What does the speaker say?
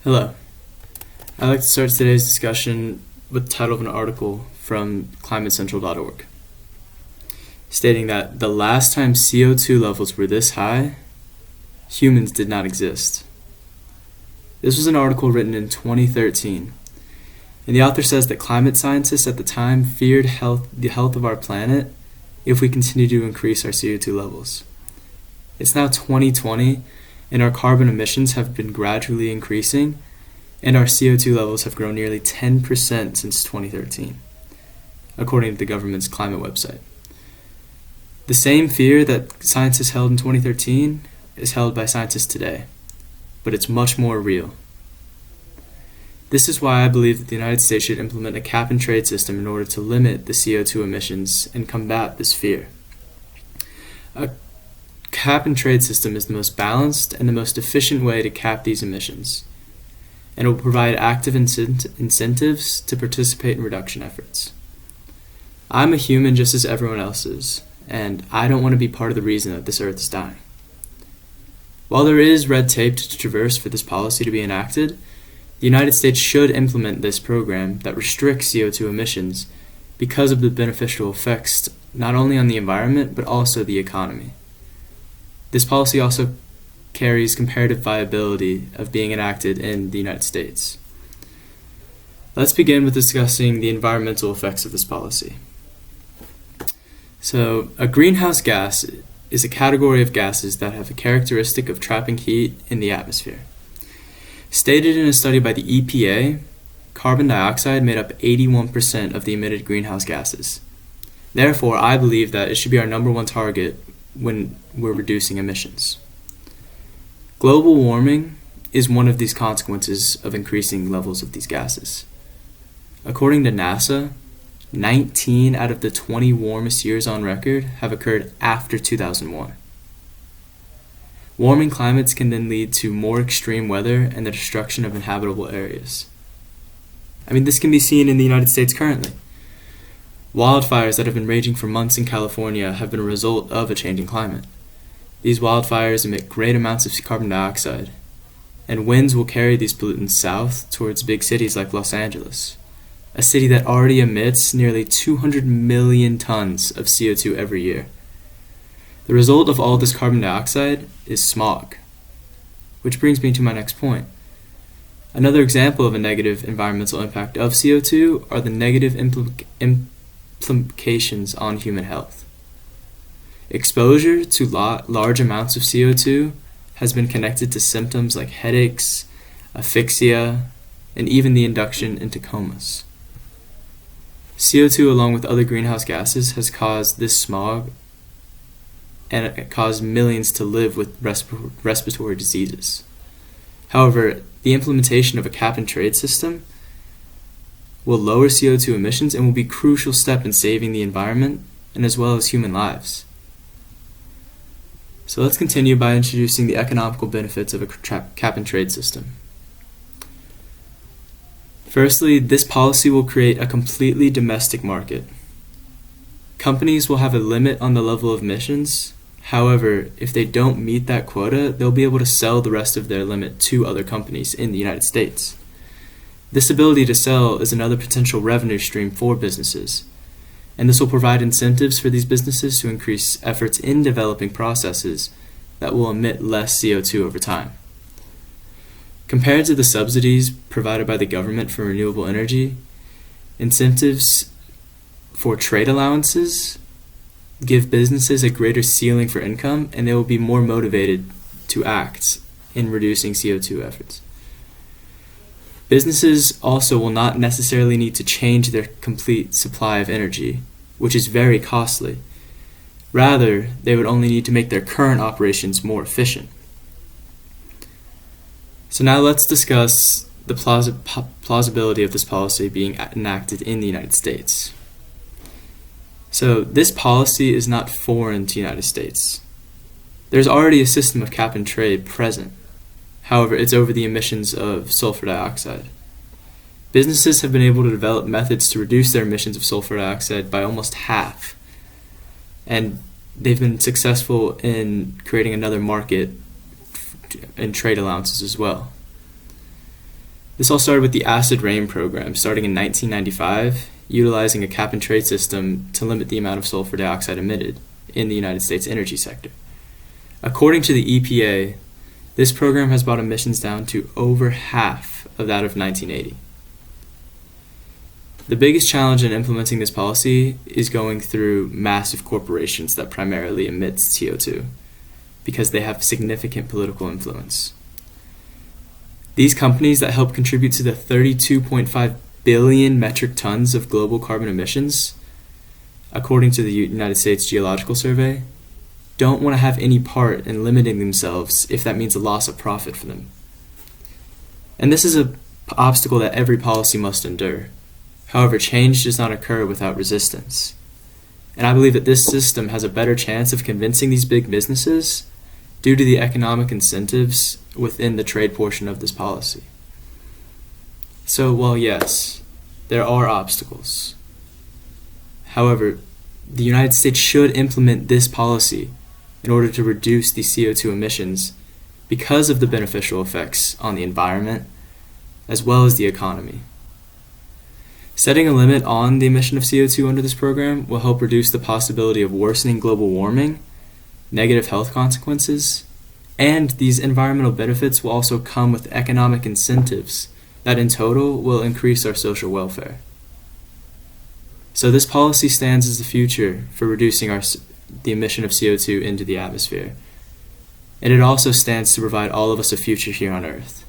Hello. I'd like to start today's discussion with the title of an article from climatecentral.org, stating that the last time CO2 levels were this high, humans did not exist. This was an article written in 2013, and the author says that climate scientists at the time feared the health of our planet if we continue to increase our CO2 levels. It's now 2020, and our carbon emissions have been gradually increasing, and our CO2 levels have grown nearly 10% since 2013, according to the government's climate website. The same fear that scientists held in 2013 is held by scientists today, but it's much more real. This is why I believe that the United States should implement a cap-and-trade system in order to limit the CO2 emissions and combat this fear. A cap-and-trade system is the most balanced and the most efficient way to cap these emissions, and it will provide active incentives to participate in reduction efforts. I'm a human just as everyone else is, and I don't want to be part of the reason that this earth is dying. While there is red tape to traverse for this policy to be enacted, the United States should implement this program that restricts CO2 emissions because of the beneficial effects not only on the environment but also the economy. This policy also carries comparative viability of being enacted in the United States. Let's begin with discussing the environmental effects of this policy. So, a greenhouse gas is a category of gases that have a characteristic of trapping heat in the atmosphere. Stated in a study by the EPA, carbon dioxide made up 81% of the emitted greenhouse gases. Therefore, I believe that it should be our number one target when we're reducing emissions. Global warming is one of these consequences of increasing levels of these gases. According to NASA, 19 out of the 20 warmest years on record have occurred after 2001. Warming climates can then lead to more extreme weather and the destruction of inhabitable areas. This can be seen in the United States currently. Wildfires that have been raging for months in California have been a result of a changing climate. These wildfires emit great amounts of carbon dioxide, and winds will carry these pollutants south towards big cities like Los Angeles, a city that already emits nearly 200 million tons of CO2 every year. The result of all this carbon dioxide is smog, which brings me to my next point. Another example of a negative environmental impact of CO2 are the negative implications on human health. Exposure to large amounts of CO2 has been connected to symptoms like headaches, asphyxia, and even the induction into comas. CO2, along with other greenhouse gases, has caused this smog, and it caused millions to live with respiratory diseases. However, the implementation of a cap-and-trade system will lower CO2 emissions and will be a crucial step in saving the environment and as well as human lives. So let's continue by introducing the economical benefits of a cap-and-trade system. Firstly, this policy will create a completely domestic market. Companies will have a limit on the level of emissions. However, if they don't meet that quota, they'll be able to sell the rest of their limit to other companies in the United States. This ability to sell is another potential revenue stream for businesses, and this will provide incentives for these businesses to increase efforts in developing processes that will emit less CO2 over time. Compared to the subsidies provided by the government for renewable energy, incentives for trade allowances give businesses a greater ceiling for income, and they will be more motivated to act in reducing CO2 efforts. Businesses also will not necessarily need to change their complete supply of energy, which is very costly. Rather, they would only need to make their current operations more efficient. So now let's discuss the plausibility of this policy being enacted in the United States. So this policy is not foreign to the United States. There's already a system of cap and trade present. However, it's over the emissions of sulfur dioxide. Businesses have been able to develop methods to reduce their emissions of sulfur dioxide by almost half, and they've been successful in creating another market and trade allowances as well. This all started with the acid rain program starting in 1995, utilizing a cap and trade system to limit the amount of sulfur dioxide emitted in the United States energy sector. According to the EPA, this program has brought emissions down to over half of that of 1980. The biggest challenge in implementing this policy is going through massive corporations that primarily emit CO2 because they have significant political influence. These companies that help contribute to the 32.5 billion metric tons of global carbon emissions, according to the United States Geological Survey, don't want to have any part in limiting themselves if that means a loss of profit for them. And this is an obstacle that every policy must endure. However, change does not occur without resistance. And I believe that this system has a better chance of convincing these big businesses due to the economic incentives within the trade portion of this policy. So, while yes, there are obstacles. However, the United States should implement this policy in order to reduce the CO2 emissions because of the beneficial effects on the environment as well as the economy. Setting a limit on the emission of CO2 under this program will help reduce the possibility of worsening global warming, negative health consequences, and these environmental benefits will also come with economic incentives that in total will increase our social welfare. So this policy stands as the future for reducing the emission of CO2 into the atmosphere. And it also stands to provide all of us a future here on Earth.